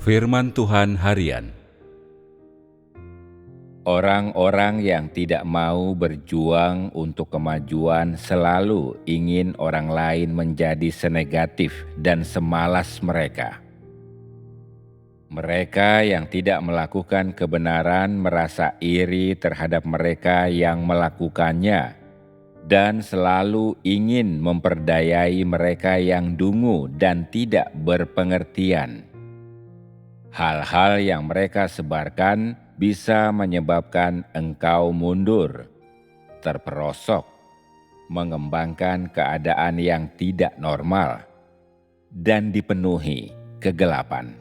Firman Tuhan Harian. Orang-orang yang tidak mau berjuang untuk kemajuan selalu ingin orang lain menjadi senegatif dan semalas mereka. Mereka yang tidak melakukan kebenaran merasa iri terhadap mereka yang melakukannya dan selalu ingin memperdayai mereka yang dungu dan tidak berpengertian. Hal-hal yang mereka sebarkan bisa menyebabkan engkau mundur, terperosok, mengembangkan keadaan yang tidak normal, dan dipenuhi kegelapan.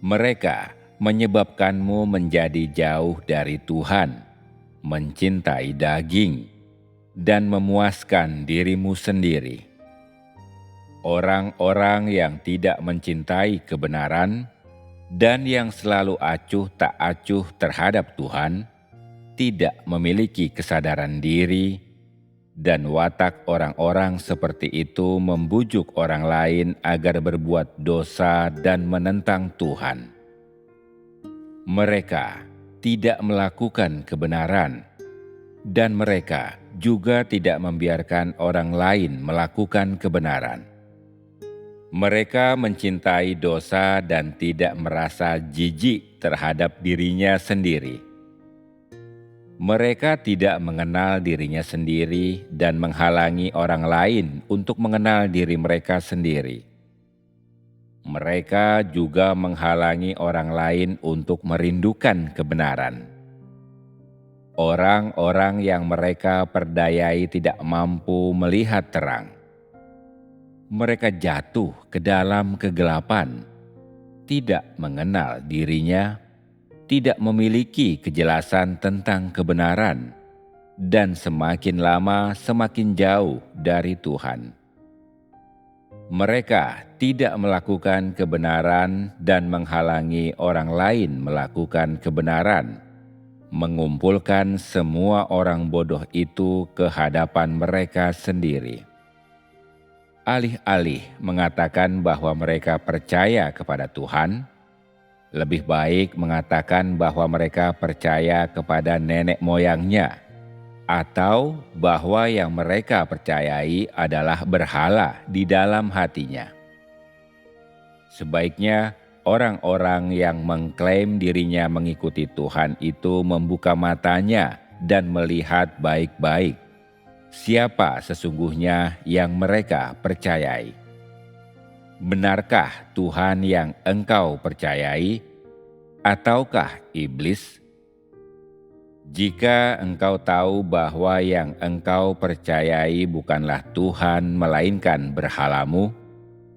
Mereka menyebabkanmu menjadi jauh dari Tuhan, mencintai daging, dan memuaskan dirimu sendiri. Orang-orang yang tidak mencintai kebenaran dan yang selalu acuh tak acuh terhadap Tuhan, tidak memiliki kesadaran diri, dan watak orang-orang seperti itu membujuk orang lain agar berbuat dosa dan menentang Tuhan. Mereka tidak melakukan kebenaran, dan mereka juga tidak membiarkan orang lain melakukan kebenaran. Mereka mencintai dosa dan tidak merasa jijik terhadap dirinya sendiri. Mereka tidak mengenal dirinya sendiri dan menghalangi orang lain untuk mengenal diri mereka sendiri. Mereka juga menghalangi orang lain untuk merindukan kebenaran. Orang-orang yang mereka perdayai tidak mampu melihat terang. Mereka jatuh ke dalam kegelapan, tidak mengenal dirinya, tidak memiliki kejelasan tentang kebenaran, dan semakin lama semakin jauh dari Tuhan. Mereka tidak melakukan kebenaran dan menghalangi orang lain melakukan kebenaran, mengumpulkan semua orang bodoh itu ke hadapan mereka sendiri. Alih-alih mengatakan bahwa mereka percaya kepada Tuhan, lebih baik mengatakan bahwa mereka percaya kepada nenek moyangnya, atau bahwa yang mereka percayai adalah berhala di dalam hatinya. Sebaiknya orang-orang yang mengklaim dirinya mengikuti Tuhan itu membuka matanya dan melihat baik-baik siapa sesungguhnya yang mereka percayai. Benarkah Tuhan yang engkau percayai, ataukah iblis? Jika engkau tahu bahwa yang engkau percayai bukanlah Tuhan melainkan berhalamu,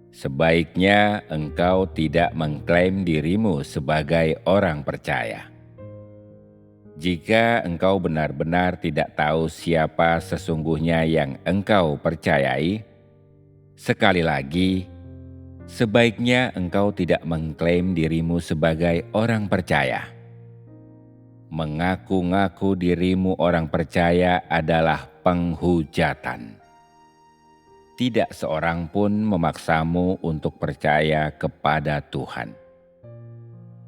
sebaiknya engkau tidak mengklaim dirimu sebagai orang percaya. Jika engkau benar-benar tidak tahu siapa sesungguhnya yang engkau percayai, sekali lagi, sebaiknya engkau tidak mengklaim dirimu sebagai orang percaya. Mengaku-ngaku dirimu orang percaya adalah penghujatan. Tidak seorang pun memaksamu untuk percaya kepada Tuhan.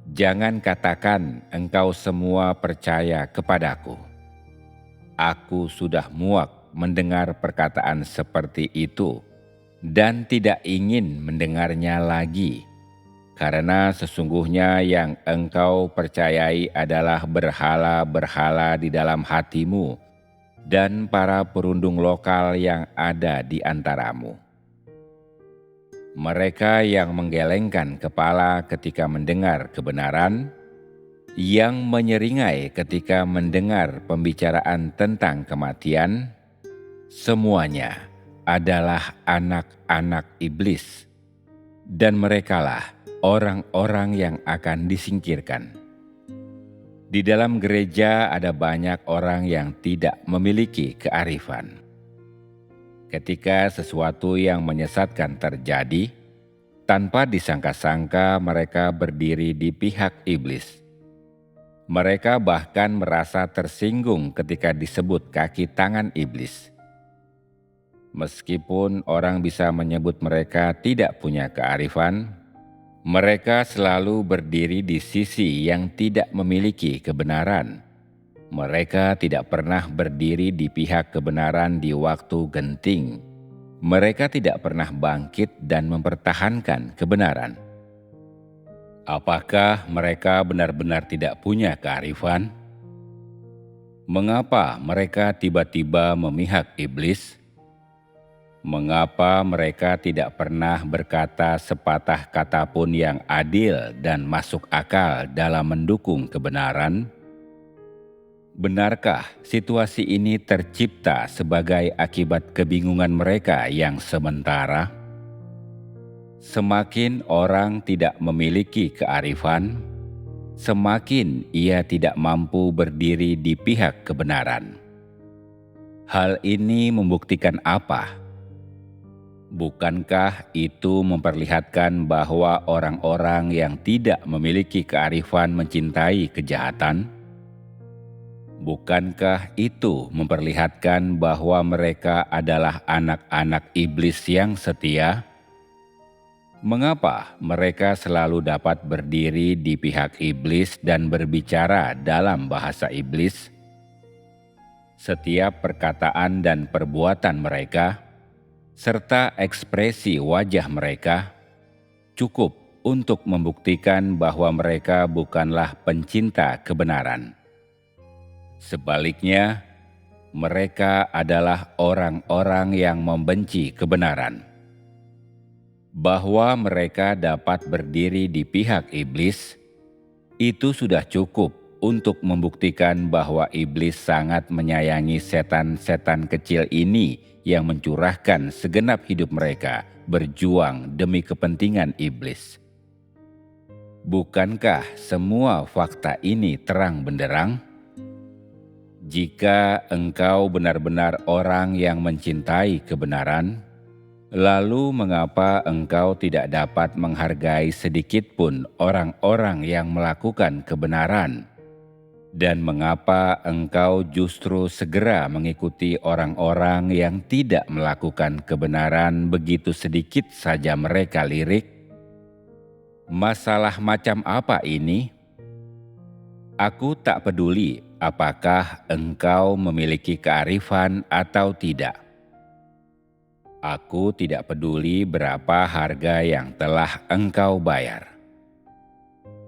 Jangan katakan engkau semua percaya kepadaku. Aku sudah muak mendengar perkataan seperti itu dan tidak ingin mendengarnya lagi, karena sesungguhnya yang engkau percayai adalah berhala-berhala di dalam hatimu dan para perundung lokal yang ada di antaramu. Mereka yang menggelengkan kepala ketika mendengar kebenaran, yang menyeringai ketika mendengar pembicaraan tentang kematian, semuanya adalah anak-anak iblis, dan merekalah orang-orang yang akan disingkirkan. Di dalam gereja ada banyak orang yang tidak memiliki kearifan. Ketika sesuatu yang menyesatkan terjadi, tanpa disangka-sangka mereka berdiri di pihak iblis. Mereka bahkan merasa tersinggung ketika disebut kaki tangan iblis. Meskipun orang bisa menyebut mereka tidak punya kearifan, Mereka selalu berdiri di sisi yang tidak memiliki kebenaran. Mereka tidak pernah berdiri di pihak kebenaran di waktu genting. Mereka tidak pernah bangkit dan mempertahankan kebenaran. Apakah mereka benar-benar tidak punya kearifan? Mengapa mereka tiba-tiba memihak iblis? Mengapa mereka tidak pernah berkata sepatah kata pun yang adil dan masuk akal dalam mendukung kebenaran? Benarkah situasi ini tercipta sebagai akibat kebingungan mereka yang sementara? Semakin orang tidak memiliki kearifan, semakin ia tidak mampu berdiri di pihak kebenaran. Hal ini membuktikan apa? Bukankah itu memperlihatkan bahwa orang-orang yang tidak memiliki kearifan mencintai kejahatan? Bukankah itu memperlihatkan bahwa mereka adalah anak-anak iblis yang setia? Mengapa mereka selalu dapat berdiri di pihak iblis dan berbicara dalam bahasa iblis? Setiap perkataan dan perbuatan mereka, serta ekspresi wajah mereka, cukup untuk membuktikan bahwa mereka bukanlah pencinta kebenaran. Sebaliknya, mereka adalah orang-orang yang membenci kebenaran. Bahwa mereka dapat berdiri di pihak iblis, itu sudah cukup untuk membuktikan bahwa iblis sangat menyayangi setan-setan kecil ini yang mencurahkan segenap hidup mereka berjuang demi kepentingan iblis. Bukankah semua fakta ini terang benderang? Jika engkau benar-benar orang yang mencintai kebenaran, lalu mengapa engkau tidak dapat menghargai sedikitpun orang-orang yang melakukan kebenaran? Dan mengapa engkau justru segera mengikuti orang-orang yang tidak melakukan kebenaran begitu sedikit saja mereka lirik? Masalah macam apa ini? Aku tak peduli apakah engkau memiliki kearifan atau tidak. Aku tidak peduli berapa harga yang telah engkau bayar.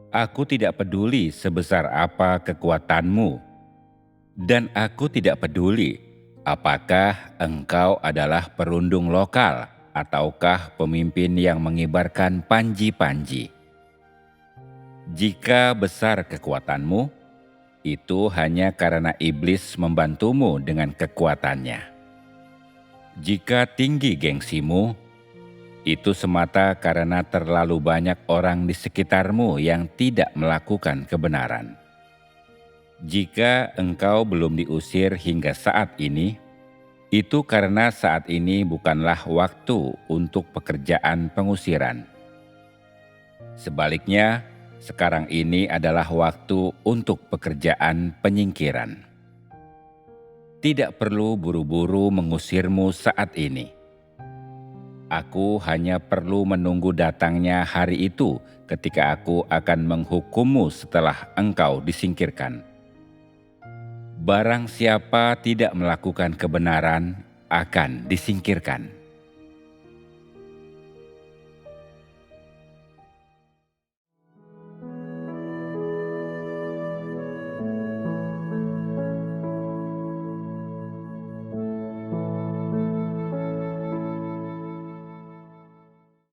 Aku tidak peduli sebesar apa kekuatanmu. Dan aku tidak peduli apakah engkau adalah perundung lokal ataukah pemimpin yang mengibarkan panji-panji. Jika besar kekuatanmu, itu hanya karena iblis membantumu dengan kekuatannya. Jika tinggi gengsimu, itu semata karena terlalu banyak orang di sekitarmu yang tidak melakukan kebenaran. Jika engkau belum diusir hingga saat ini, itu karena saat ini bukanlah waktu untuk pekerjaan pengusiran. Sebaliknya, sekarang ini adalah waktu untuk pekerjaan penyingkiran. Tidak perlu buru-buru mengusirmu saat ini. Aku hanya perlu menunggu datangnya hari itu ketika aku akan menghukummu setelah engkau disingkirkan. Barang siapa tidak melakukan kebenaran akan disingkirkan.